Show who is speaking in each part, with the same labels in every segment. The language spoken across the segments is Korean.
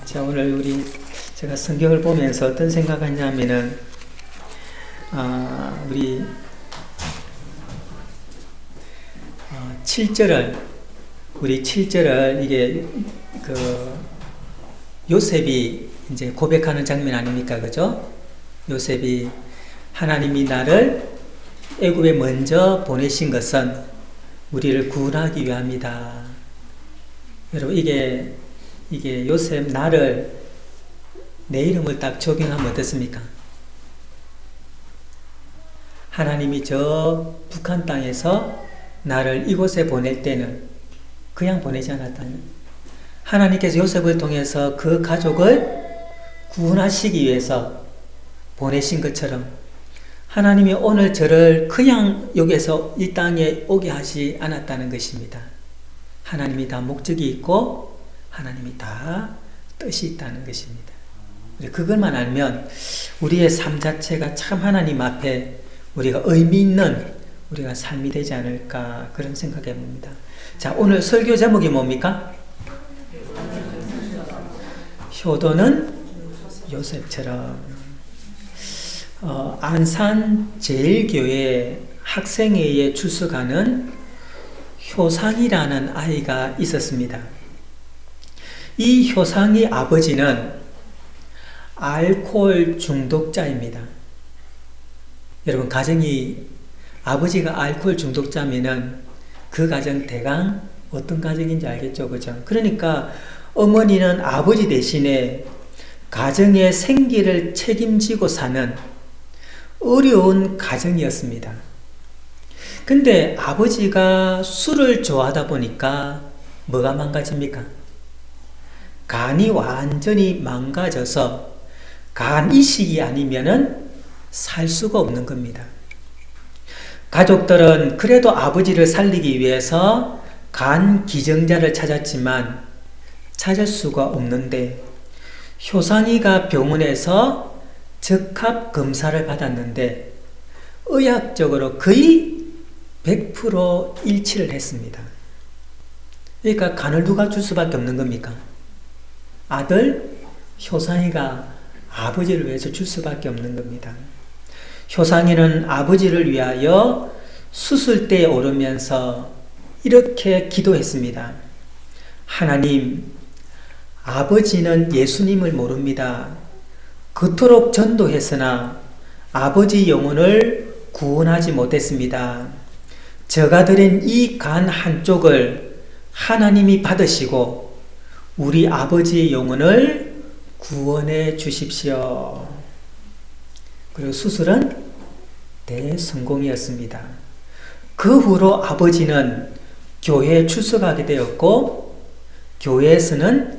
Speaker 1: 자, 오늘 제가 성경을 보면서 어떤 생각하냐면은, 우리 7절을 이게 요셉이 이제 고백하는 장면 아닙니까? 그죠? 요셉이 하나님이 나를 애굽에 먼저 보내신 것은 우리를 구원하기 위함이다. 여러분, 이게 요셉 나를 내 이름을 딱 적용하면 어떻습니까? 하나님이 저 북한 땅에서 나를 이곳에 보낼 때는 그냥 보내지 않았다는, 하나님께서 요셉을 통해서 그 가족을 구원하시기 위해서 보내신 것처럼 하나님이 오늘 저를 그냥 여기서 이 땅에 오게 하지 않았다는 것입니다. 하나님이 다 목적이 있고 하나님이 다 뜻이 있다는 것입니다. 그것만 알면 우리의 삶 자체가 참 하나님 앞에 우리가 의미 있는 우리가 삶이 되지 않을까, 그런 생각해 봅니다. 자, 오늘 설교 제목이 뭡니까? 효도는 요셉처럼. 안산 제일교회 학생회에 출석하는 효상이라는 아이가 있었습니다. 이 효상이 아버지는 알코올 중독자입니다. 여러분, 아버지가 알코올 중독자면은 그 가정 대강 어떤 가정인지 알겠죠? 그죠? 그러니까 어머니는 아버지 대신에 가정의 생계를 책임지고 사는 어려운 가정이었습니다. 근데 아버지가 술을 좋아하다 보니까 뭐가 망가집니까? 간이 완전히 망가져서 간 이식이 아니면은 살 수가 없는 겁니다. 가족들은 그래도 아버지를 살리기 위해서 간 기증자를 찾았지만 찾을 수가 없는데, 효상이가 병원에서 적합 검사를 받았는데 의학적으로 거의 100% 일치를 했습니다. 그러니까 간을 누가 줄 수밖에 없는 겁니까? 아들 효상이가 아버지를 위해서 줄 수밖에 없는 겁니다. 효상이는 아버지를 위하여 수술대에 오르면서 이렇게 기도했습니다. 하나님, 아버지는 예수님을 모릅니다. 그토록 전도했으나 아버지 영혼을 구원하지 못했습니다. 제가 드린 이 간 한쪽을 하나님이 받으시고 우리 아버지의 영혼을 구원해 주십시오. 그리고 수술은 대성공이었습니다. 그 후로 아버지는 교회에 출석하게 되었고, 교회에서는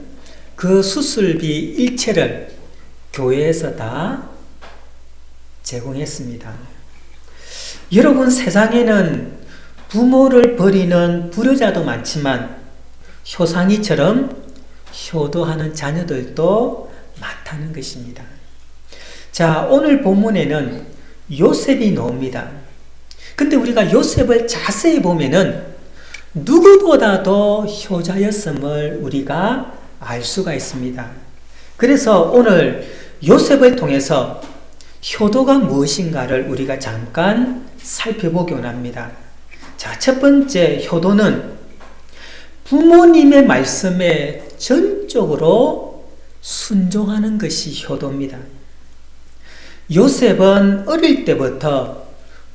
Speaker 1: 그 수술비 일체를 교회에서 다 제공했습니다. 여러분, 세상에는 부모를 버리는 불효자도 많지만 효상이처럼 효도하는 자녀들도 많다는 것입니다. 자, 오늘 본문에는 요셉이 나옵니다. 근데 우리가 요셉을 자세히 보면은 누구보다도 효자였음을 우리가 알 수가 있습니다. 그래서 오늘 요셉을 통해서 효도가 무엇인가를 우리가 잠깐 살펴보기 원합니다. 자, 첫 번째 효도는 부모님의 말씀에 전적으로 순종하는 것이 효도입니다. 요셉은 어릴 때부터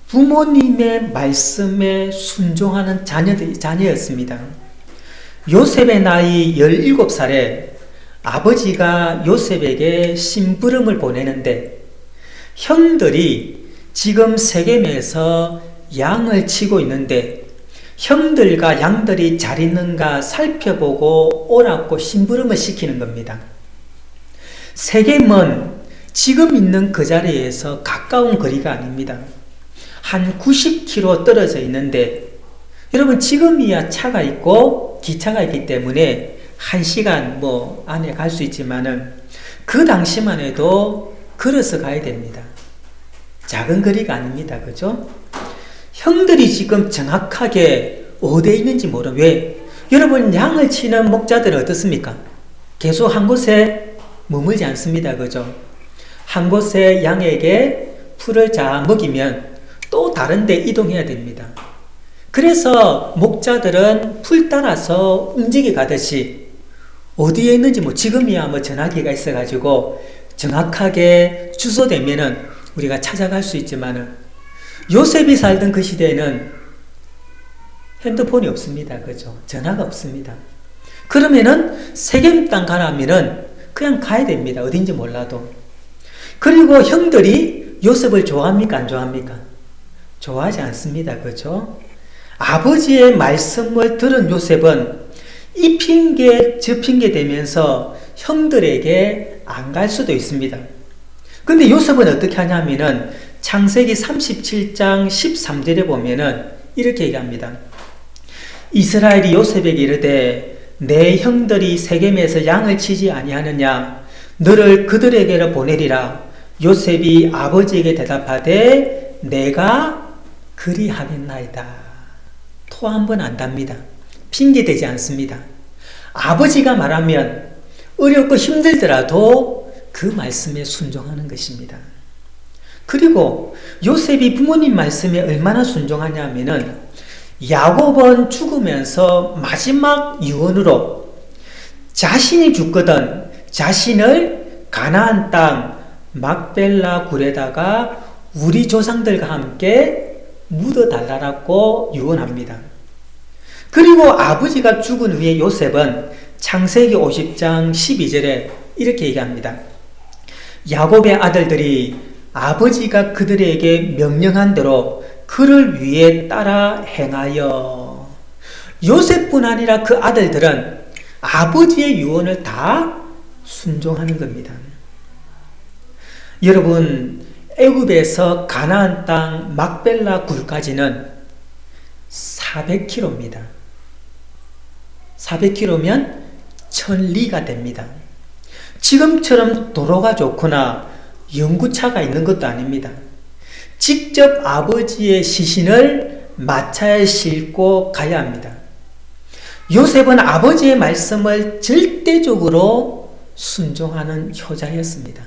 Speaker 1: 부모님의 말씀에 순종하는 자녀였습니다. 요셉의 나이 17살에 아버지가 요셉에게 심부름을 보내는데, 형들이 지금 세겜에서 양을 치고 있는데 형들과 양들이 잘 있는가 살펴보고 오라고 심부름을 시키는 겁니다. 세겜은 지금 있는 그 자리에서 가까운 거리가 아닙니다. 한 90km 떨어져 있는데, 여러분, 지금이야 차가 있고 기차가 있기 때문에 1시간 안에 갈 수 있지만은 그 당시만 해도 걸어서 가야 됩니다. 작은 거리가 아닙니다. 그죠? 형들이 지금 정확하게 어디에 있는지 모르면, 왜? 여러분, 양을 치는 목자들은 어떻습니까? 계속 한 곳에 머물지 않습니다. 그죠? 한 곳에 양에게 풀을 잘 먹이면 또 다른 데 이동해야 됩니다. 그래서 목자들은 풀 따라서 움직여 가듯이 어디에 있는지 지금이야 전화기가 있어가지고 정확하게 주소되면은 우리가 찾아갈 수 있지만은 요셉이 살던 그 시대에는 핸드폰이 없습니다. 그죠? 전화가 없습니다. 그러면은 세겜 땅 가라면은 그냥 가야 됩니다. 어딘지 몰라도. 그리고 형들이 요셉을 좋아합니까? 안 좋아합니까? 좋아하지 않습니다. 그죠? 아버지의 말씀을 들은 요셉은 이 핑계 저 핑계 대면서 형들에게 안 갈 수도 있습니다. 근데 요셉은 어떻게 하냐면은 창세기 37장 13절에 보면은 이렇게 얘기합니다. 이스라엘이 요셉에게 이르되 내 형들이 세겜에서 양을 치지 아니하느냐 너를 그들에게로 보내리라. 요셉이 아버지에게 대답하되 내가 그리하겠나이다. 토 한 번 안 답니다. 핑계대지 않습니다. 아버지가 말하면 어렵고 힘들더라도 그 말씀에 순종하는 것입니다. 그리고 요셉이 부모님 말씀에 얼마나 순종하냐면은 야곱은 죽으면서 마지막 유언으로 자신이 죽거든 자신을 가나안 땅 막벨라 굴에다가 우리 조상들과 함께 묻어달라고 유언합니다. 그리고 아버지가 죽은 후에 요셉은 창세기 50장 12절에 이렇게 얘기합니다. 야곱의 아들들이 아버지가 그들에게 명령한 대로 그를 위해 따라 행하여. 요셉뿐 아니라 그 아들들은 아버지의 유언을 다 순종하는 겁니다. 여러분, 애굽에서 가나안 땅 막벨라 굴까지는 400km입니다. 400km면 1000리가 됩니다. 지금처럼 도로가 좋거나 연구차가 있는 것도 아닙니다. 직접 아버지의 시신을 마차에 싣고 가야 합니다. 요셉은 아버지의 말씀을 절대적으로 순종하는 효자였습니다.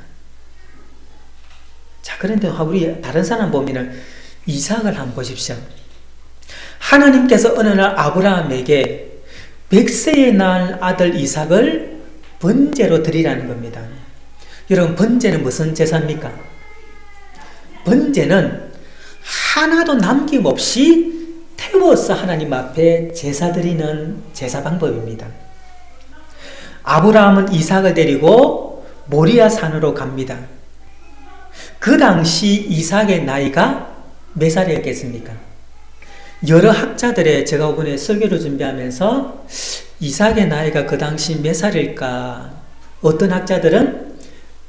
Speaker 1: 자, 그런데 우리 다른 사람 보면은 이삭을 한번 보십시오. 하나님께서 어느 날 아브라함에게 100세에 낳은 아들 이삭을 번제로 드리라는 겁니다. 여러분, 번제는 무슨 제사입니까? 번제는 하나도 남김없이 태워서 하나님 앞에 제사 드리는 제사 방법입니다. 아브라함은 이삭을 데리고 모리아 산으로 갑니다. 그 당시 이삭의 나이가 몇 살이었겠습니까? 여러 학자들의 제가 이번에 설교를 준비하면서 이삭의 나이가 그 당시 몇 살일까? 어떤 학자들은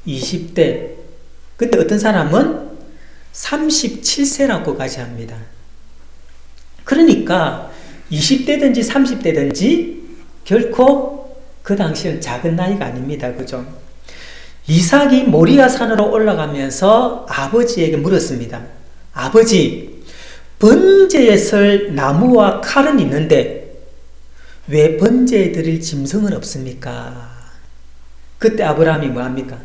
Speaker 1: 20대, 근데 어떤 사람은 37세라고까지 합니다. 그러니까 20대든지 30대든지 결코 그 당시는 작은 나이가 아닙니다. 그죠? 이삭이 모리아 산으로 올라가면서 아버지에게 물었습니다. 아버지, 번제에 쓸 나무와 칼은 있는데 왜 번제에 드릴 짐승은 없습니까? 그때 아브라함이 뭐합니까?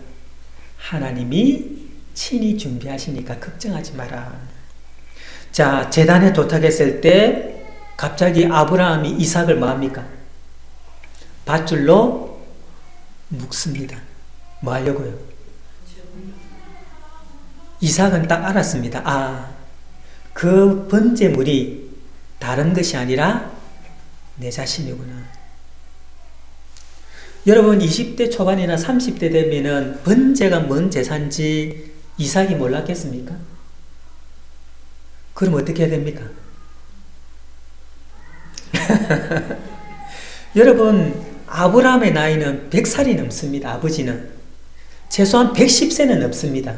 Speaker 1: 하나님이 친히 준비하시니까 걱정하지 마라. 자, 제단에 도착했을 때 갑자기 아브라함이 이삭을 뭐합니까? 밧줄로 묶습니다. 뭐 하려고요? 이삭은 딱 알았습니다. 아, 그 번제물이 다른 것이 아니라 내 자신이구나. 여러분, 20대 초반이나 30대 되면은 번제가 뭔 제사인지 이삭이 몰랐겠습니까? 그럼 어떻게 해야 됩니까? 여러분, 아브라함의 나이는 100살이 넘습니다. 아버지는 최소한 110세는 넘습니다.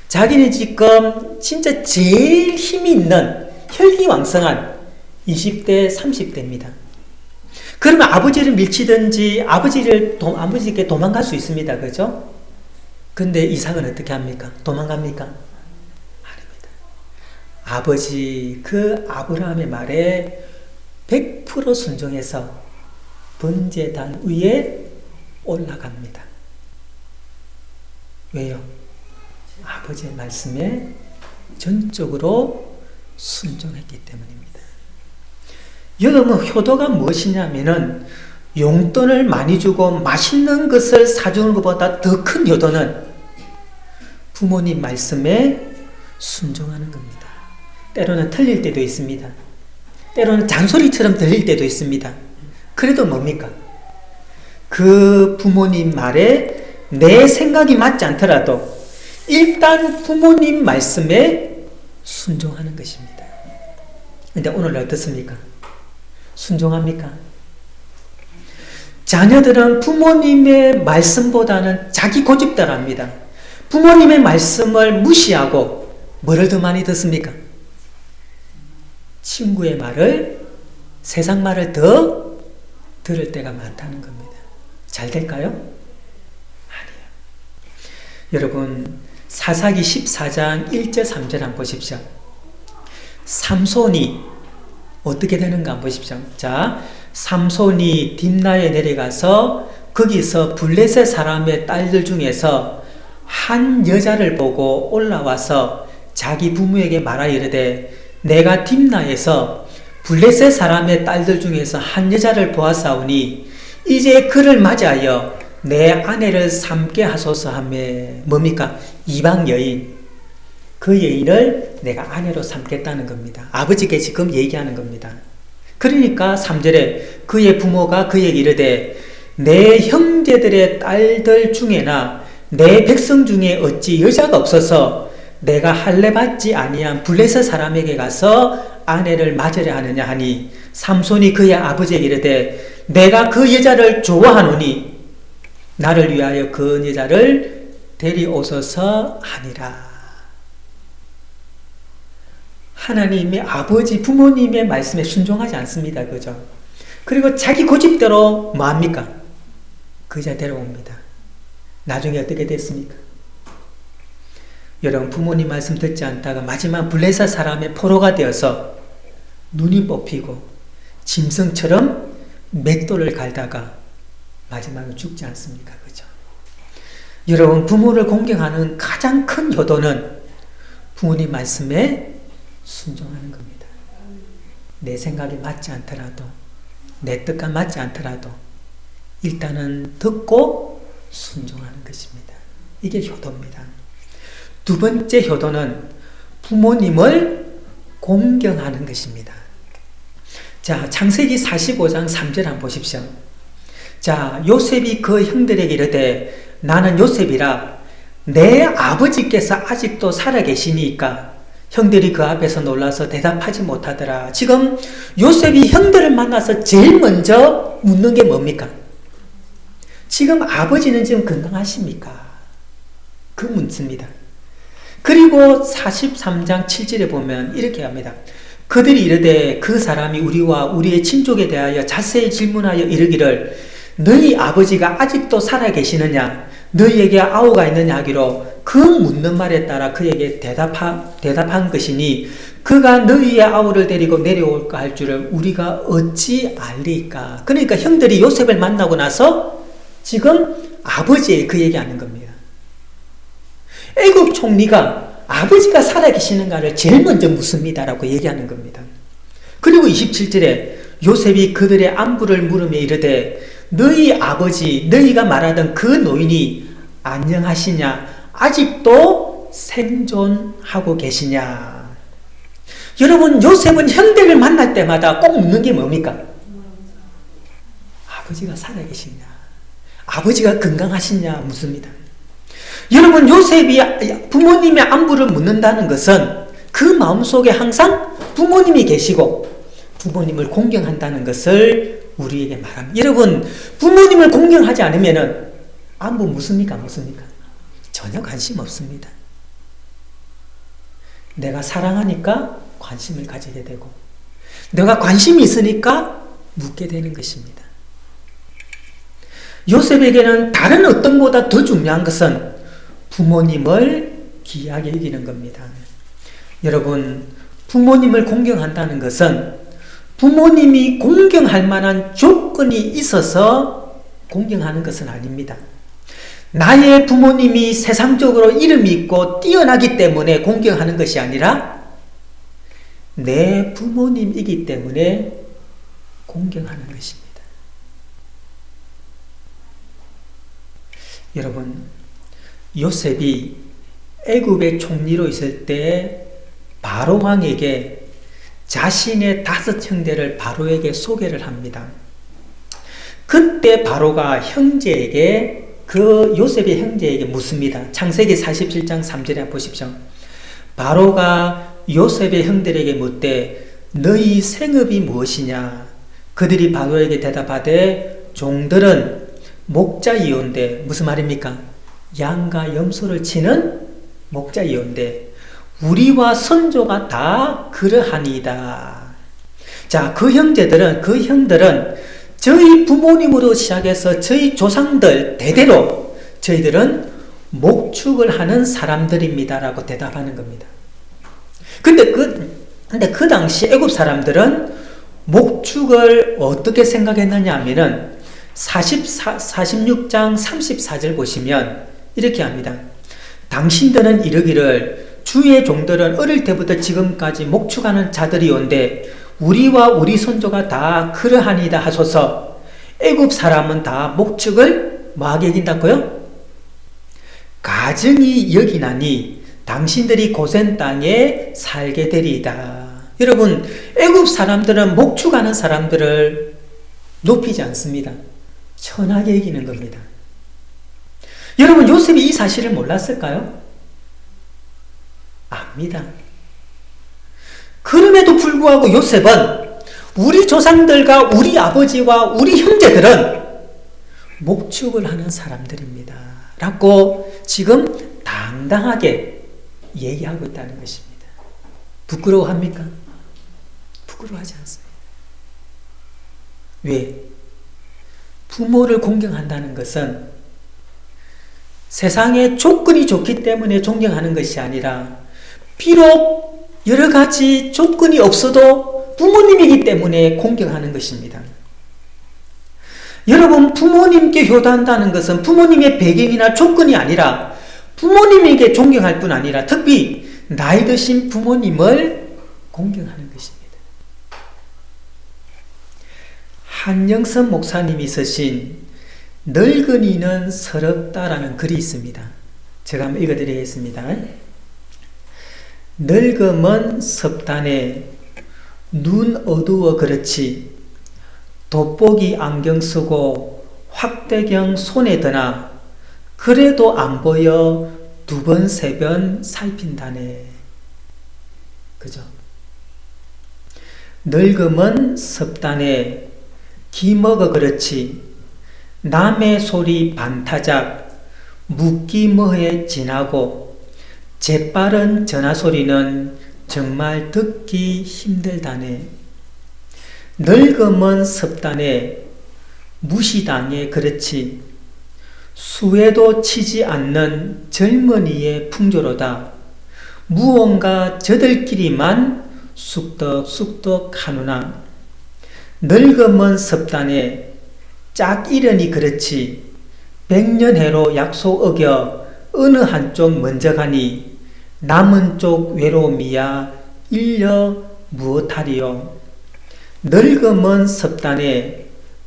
Speaker 1: 자기는 지금 진짜 제일 힘이 있는 혈기왕성한 20대, 30대입니다. 그러면 아버지를 밀치든지 아버지께 도망갈 수 있습니다. 그죠? 근데 이삭은 어떻게 합니까? 도망갑니까? 아닙니다. 아버지, 그 아브라함의 말에 100% 순종해서 번제단 위에 올라갑니다. 왜요? 아버지의 말씀에 전적으로 순종했기 때문입니다. 여러분, 효도가 무엇이냐면은 용돈을 많이 주고 맛있는 것을 사주는 것보다 더 큰 효도는 부모님 말씀에 순종하는 겁니다. 때로는 틀릴 때도 있습니다. 때로는 잔소리처럼 들릴 때도 있습니다. 그래도 뭡니까? 그 부모님 말에 내 생각이 맞지 않더라도 일단 부모님 말씀에 순종하는 것입니다. 근데 오늘 어떻습니까? 순종합니까? 자녀들은 부모님의 말씀보다는 자기 고집대로합니다. 부모님의 말씀을 무시하고 뭐를 더 많이 듣습니까? 친구의 말을, 세상 말을 더 들을 때가 많다는 겁니다. 잘 될까요? 아니에요. 여러분, 사사기 14장 1절 3절 한번 보십시오. 삼손이 어떻게 되는가 한번 보십시오. 자, 삼손이 딥나에 내려가서 거기서 블레셋 사람의 딸들 중에서 한 여자를 보고 올라와서 자기 부모에게 말하여 이르되 내가 딥나에서 블레셋 사람의 딸들 중에서 한 여자를 보았사오니 이제 그를 맞이하여 내 아내를 삼게 하소서 하며 뭡니까? 이방 여인, 그 여인을 내가 아내로 삼겠다는 겁니다. 아버지께 지금 얘기하는 겁니다. 그러니까 3절에 그의 부모가 그에게 이르되 내 형제들의 딸들 중에나 내 백성 중에 어찌 여자가 없어서 내가 할례받지 아니한 블레셋 사람에게 가서 아내를 맞으려 하느냐 하니 삼손이 그의 아버지에게 이르되 내가 그 여자를 좋아하노니 나를 위하여 그 여자를 데려오소서 하니라. 하나님의 아버지 부모님의 말씀에 순종하지 않습니다. 그죠? 그리고 자기 고집대로 뭐합니까? 그 여자 데려옵니다. 나중에 어떻게 됐습니까? 여러분, 부모님 말씀 듣지 않다가 마지막 블레셋 사람의 포로가 되어서 눈이 뽑히고 짐승처럼 맷돌을 갈다가 마지막에 죽지 않습니까? 그죠? 여러분, 부모를 공경하는 가장 큰 효도는 부모님 말씀에 순종하는 겁니다. 내 생각이 맞지 않더라도, 내 뜻과 맞지 않더라도 일단은 듣고 순종하는 것입니다. 이게 효도입니다. 두 번째 효도는 부모님을 공경하는 것입니다. 자, 창세기 45장 3절 한번 보십시오. 자, 요셉이 그 형들에게 이르되 나는 요셉이라 내 아버지께서 아직도 살아계시니까 형들이 그 앞에서 놀라서 대답하지 못하더라. 지금 요셉이 형들을 만나서 제일 먼저 묻는 게 뭡니까? 지금 아버지는 지금 건강하십니까? 그 묻습니다. 그리고 43장 7절에 보면 이렇게 합니다. 그들이 이르되 그 사람이 우리와 우리의 친족에 대하여 자세히 질문하여 이르기를 너희 아버지가 아직도 살아계시느냐 너희에게 아우가 있느냐 하기로 그 묻는 말에 따라 그에게 대답한 것이니 그가 너희의 아우를 데리고 내려올까 할 줄을 우리가 어찌 알리까. 그러니까 형들이 요셉을 만나고 나서 지금 아버지에 그 얘기하는 겁니다. 애굽 총리가 아버지가 살아계시는가를 제일 먼저 묻습니다라고 얘기하는 겁니다. 그리고 27절에 요셉이 그들의 안부를 물으며 이르되 너희 아버지 너희가 말하던 그 노인이 안녕하시냐 아직도 생존하고 계시냐. 여러분, 요셉은 형들을 만날 때마다 꼭 묻는 게 뭡니까? 아버지가 살아계시냐, 아버지가 건강하시냐 묻습니다. 여러분, 요셉이 부모님의 안부를 묻는다는 것은 그 마음속에 항상 부모님이 계시고 부모님을 공경한다는 것을 우리에게 말합니다. 여러분, 부모님을 공경하지 않으면 안부 묻습니까? 묻습니까? 전혀 관심 없습니다. 내가 사랑하니까 관심을 가지게 되고 내가 관심이 있으니까 묻게 되는 것입니다. 요셉에게는 다른 어떤 것보다 더 중요한 것은 부모님을 귀하게 여기는 겁니다. 여러분, 부모님을 공경한다는 것은 부모님이 공경할 만한 조건이 있어서 공경하는 것은 아닙니다. 나의 부모님이 세상적으로 이름이 있고 뛰어나기 때문에 공경하는 것이 아니라 내 부모님이기 때문에 공경하는 것입니다. 여러분, 요셉이 애굽의 총리로 있을 때 바로 왕에게 자신의 5 형제를 바로에게 소개를 합니다. 그때 바로가 형제에게 그 요셉의 형제에게 묻습니다. 창세기 47장 3절에 보십시오. 바로가 요셉의 형들에게 묻되 너희 생업이 무엇이냐? 그들이 바로에게 대답하되 종들은 목자이온데, 무슨 말입니까? 양과 염소를 치는 목자이온데 우리와 선조가 다 그러하니이다. 자, 그 형들은 저희 부모님으로 시작해서 저희 조상들 대대로 저희들은 목축을 하는 사람들입니다 라고 대답하는 겁니다. 근데 그 당시 애굽 사람들은 목축을 어떻게 생각했느냐 하면은 46장 34절 보시면 이렇게 합니다. 당신들은 이르기를 주의 종들은 어릴 때부터 지금까지 목축하는 자들이온데 우리와 우리 선조가 다 그러하니다 하소서. 애굽 사람은 다 목축을 뭐하게 여긴다고요? 가증히 여기나니 당신들이 고센 땅에 살게 되리이다. 여러분, 애굽 사람들은 목축하는 사람들을 높이지 않습니다. 천하게 여기는 겁니다. 여러분, 요셉이 이 사실을 몰랐을까요? 압니다. 그럼에도 불구하고 요셉은 우리 조상들과 우리 아버지와 우리 형제들은 목축을 하는 사람들입니다 라고 지금 당당하게 얘기하고 있다는 것입니다. 부끄러워합니까? 부끄러워하지 않습니다. 왜? 부모를 공경한다는 것은 세상에 조건이 좋기 때문에 존경하는 것이 아니라 비록 여러 가지 조건이 없어도 부모님이기 때문에 공경하는 것입니다. 여러분, 부모님께 효도한다는 것은 부모님의 배경이나 조건이 아니라 부모님에게 존경할 뿐 아니라 특히 나이 드신 부모님을 공경하는 것입니다. 한영선 목사님이 쓰신 늙은이는 서럽다라는 글이 있습니다. 제가 한번 읽어드리겠습니다. 늙음은 섭단에 눈 어두워 그렇지 돋보기 안경 쓰고 확대경 손에 드나 그래도 안 보여 2번 3번 살핀다네. 그죠? 늙음은 섭단에 기먹어 그렇지 남의 소리 반타작 묻기 뭐해 지나고 재빠른 전화소리는 정말 듣기 힘들다네. 늙음은 섭단에 무시당해 그렇지 수에도 치지 않는 젊은이의 풍조로다. 무언가 저들끼리만 쑥덕쑥덕 하누나 늙음은 섭단에 짝 이르니 그렇지 100년해로 약속 어겨 어느 한쪽 먼저 가니 남은 쪽 외로움이야 일려 무엇하리요. 늙음은 섭단에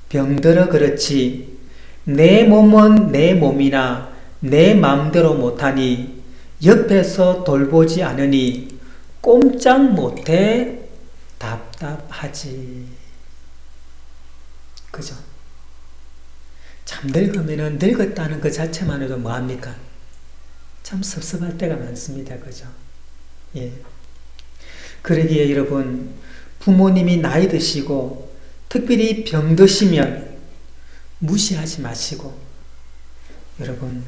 Speaker 1: 병들어 그렇지 내 몸은 내 몸이나 내 마음대로 못하니 옆에서 돌보지 않으니 꼼짝 못해 답답하지. 그죠? 참 늙으면은 늙었다는 그 자체만으로도 뭐합니까? 참 섭섭할 때가 많습니다. 그죠? 예. 그러기에 여러분, 부모님이 나이 드시고 특별히 병 드시면 무시하지 마시고 여러분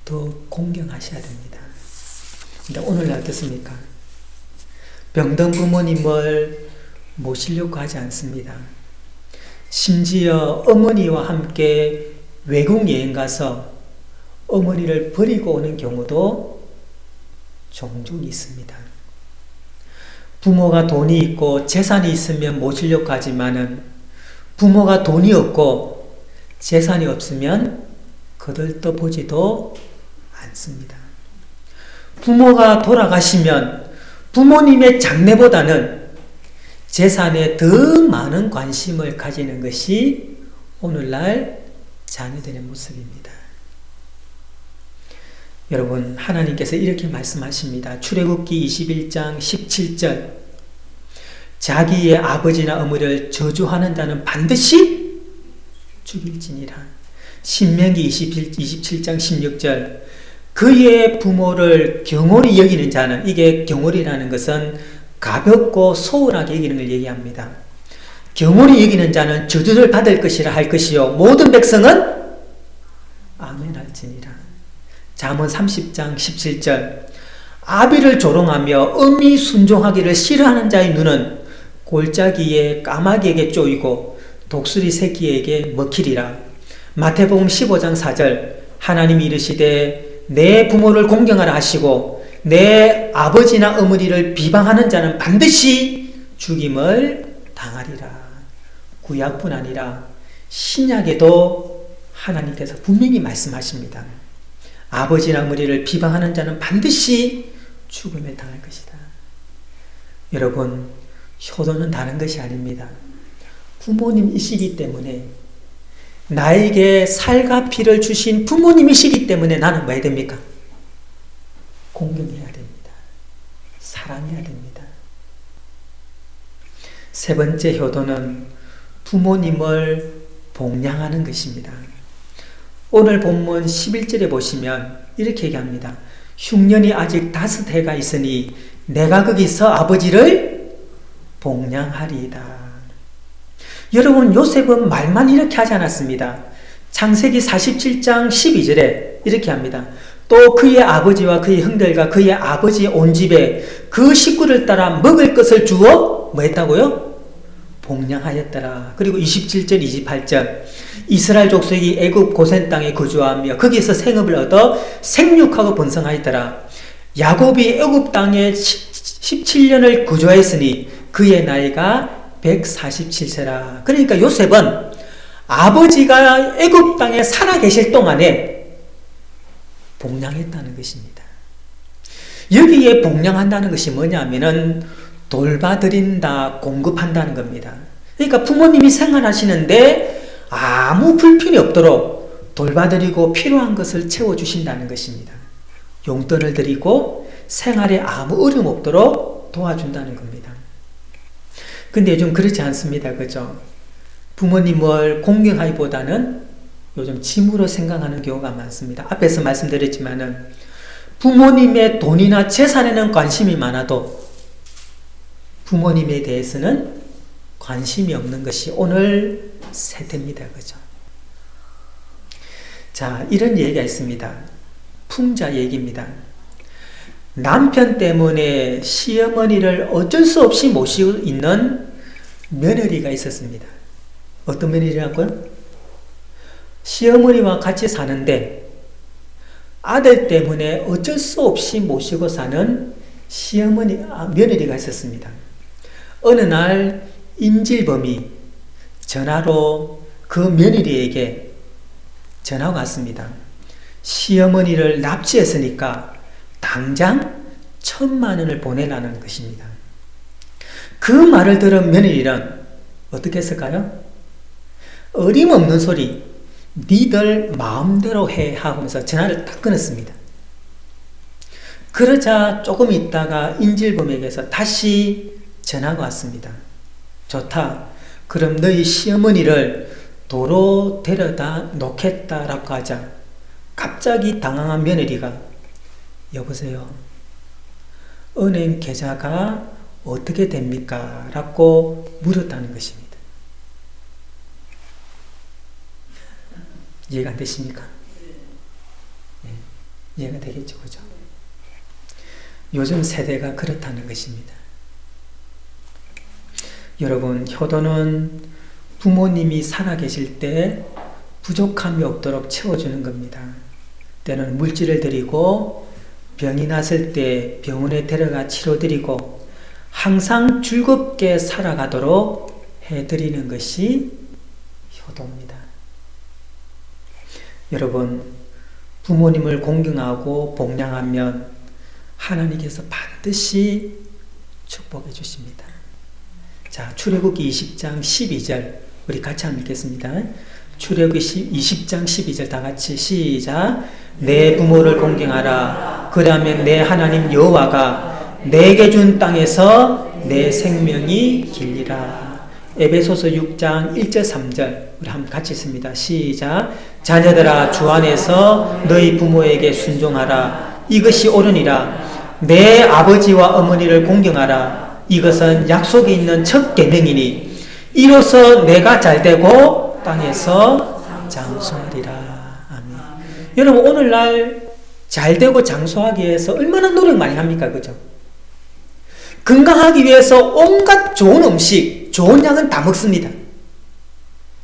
Speaker 1: 더 공경하셔야 됩니다. 근데 오늘 어떻습니까? 병든 부모님을 모시려고 하지 않습니다. 심지어 어머니와 함께 외국 여행 가서 어머니를 버리고 오는 경우도 종종 있습니다. 부모가 돈이 있고 재산이 있으면 모시려고 하지만은 부모가 돈이 없고 재산이 없으면 거들떠 보지도 않습니다. 부모가 돌아가시면 부모님의 장래보다는 재산에 더 많은 관심을 가지는 것이 오늘날 자녀들의 모습입니다. 여러분, 하나님께서 이렇게 말씀하십니다. 출애굽기 21장 17절, 자기의 아버지나 어머니를 저주하는 자는 반드시 죽일지니라. 신명기 27장 16절, 그의 부모를 경홀히 여기는 자는, 이게 경홀이라는 것은 가볍고 소홀하게 여기는 걸 얘기합니다. 경홀히 여기는 자는 저주를 받을 것이라 할 것이요 모든 백성은 아멘할지니라. 잠언 30장 17절, 아비를 조롱하며 엄히 순종하기를 싫어하는 자의 눈은 골짜기에 까마귀에게 쪼이고 독수리 새끼에게 먹히리라. 마태복음 15장 4절, 하나님이 이르시되 내 부모를 공경하라 하시고 내 아버지나 어머니를 비방하는 자는 반드시 죽임을 당하리라. 구약뿐 아니라 신약에도 하나님께서 분명히 말씀하십니다. 아버지나 어머니를 비방하는 자는 반드시 죽음을 당할 것이다. 여러분, 효도는 다른 것이 아닙니다. 부모님이시기 때문에, 나에게 살과 피를 주신 부모님이시기 때문에 나는 뭐 해야 됩니까? 공경해야 됩니다. 사랑해야 됩니다. 세 번째 효도는 부모님을 복양하는 것입니다. 오늘 본문 11절에 보시면 이렇게 얘기합니다. 흉년이 아직 5해가 있으니 내가 거기서 아버지를 복양하리이다. 여러분, 요셉은 말만 이렇게 하지 않았습니다. 창세기 47장 12절에 이렇게 합니다. 또 그의 아버지와 그의 형들과 그의 아버지의 온 집에 그 식구를 따라 먹을 것을 주어 뭐 했다고요? 복양하였더라. 그리고 27절 28절, 이스라엘 족속이 애굽 고센 땅에 거주하며 거기서 생업을 얻어 생육하고 번성하였더라. 야곱이 애굽 땅에 17년을 거주하였으니 그의 나이가 147세라. 그러니까 요셉은 아버지가 애굽 땅에 살아 계실 동안에 복양했다는 것입니다. 여기에 복양한다는 것이 뭐냐면은 돌봐드린다, 공급한다는 겁니다. 그러니까 부모님이 생활하시는데 아무 불편이 없도록 돌봐드리고 필요한 것을 채워주신다는 것입니다. 용돈을 드리고 생활에 아무 어려움 없도록 도와준다는 겁니다. 근데 요즘 그렇지 않습니다. 그죠? 부모님을 공경하기보다는 요즘 짐으로 생각하는 경우가 많습니다. 앞에서 말씀드렸지만은 부모님의 돈이나 재산에는 관심이 많아도 부모님에 대해서는 관심이 없는 것이 오늘 세대입니다. 그죠? 자, 이런 얘기가 있습니다. 풍자 얘기입니다. 남편 때문에 시어머니를 어쩔 수 없이 모시고 있는 며느리가 있었습니다. 어떤 며느리라고요? 시어머니와 같이 사는데 아들 때문에 어쩔 수 없이 모시고 사는 며느리가 있었습니다. 어느 날 인질범이 전화로 그 며느리에게 전화가 왔습니다. 시어머니를 납치했으니까 당장 1,000만 원을 보내라는 것입니다. 그 말을 들은 며느리는 어떻게 했을까요? 어림없는 소리, 니들 마음대로 해 하면서 전화를 딱 끊었습니다. 그러자 조금 있다가 인질범에게서 다시 전화가 왔습니다. 좋다. 그럼 너희 시어머니를 도로 데려다 놓겠다라고 하자 갑자기 당황한 며느리가 여보세요. 은행 계좌가 어떻게 됩니까? 라고 물었다는 것입니다. 이해가 안 되십니까? 네. 이해가 되겠죠, 그죠? 요즘 세대가 그렇다는 것입니다. 여러분, 효도는 부모님이 살아계실 때 부족함이 없도록 채워주는 겁니다. 때는 물질을 드리고 병이 났을 때 병원에 데려가 치료드리고 항상 즐겁게 살아가도록 해드리는 것이 효도입니다. 여러분, 부모님을 공경하고 복양하면 하나님께서 반드시 축복해 주십니다. 자, 출애굽기 20장 12절 우리 같이 한번 읽겠습니다. 출애굽기 20장 12절 다 같이 시작. 내 부모를 공경하라. 그러면 내 하나님 여호와가 내게 준 땅에서 내 생명이 길리라. 에베소서 6장 1절 3절 우리 한번 같이 읽습니다. 시작. 자녀들아 주 안에서 너희 부모에게 순종하라. 이것이 옳으니라. 내 아버지와 어머니를 공경하라. 이것은 약속이 있는 첫 계명이니 이로써 내가 잘되고 땅에서 장수하리라. 아멘. 여러분, 오늘날 잘되고 장수하기 위해서 얼마나 노력 많이 합니까? 그죠? 건강하기 위해서 온갖 좋은 음식, 좋은 양은 다 먹습니다.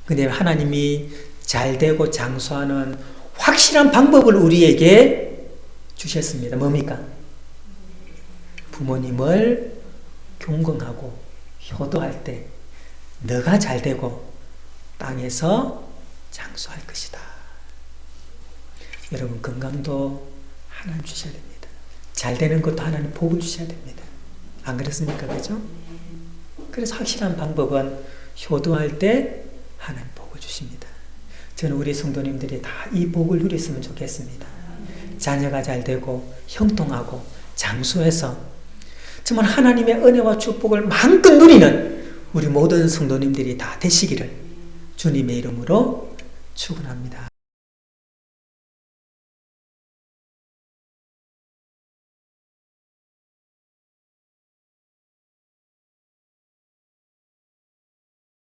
Speaker 1: 근데 하나님이 잘되고 장수하는 확실한 방법을 우리에게 주셨습니다. 뭡니까? 부모님을 경건하고 효도할 때 너가 잘되고 땅에서 장수할 것이다. 여러분, 건강도 하나님 주셔야 됩니다. 잘되는 것도 하나님 복을 주셔야 됩니다. 안 그렇습니까? 그죠? 그래서 확실한 방법은 효도할 때 하나님 복을 주십니다. 저는 우리 성도님들이 다 이 복을 누렸으면 좋겠습니다. 자녀가 잘되고 형통하고 장수해서 정말 하나님의 은혜와 축복을 마음껏 누리는 우리 모든 성도님들이 다 되시기를 주님의 이름으로 축원합니다.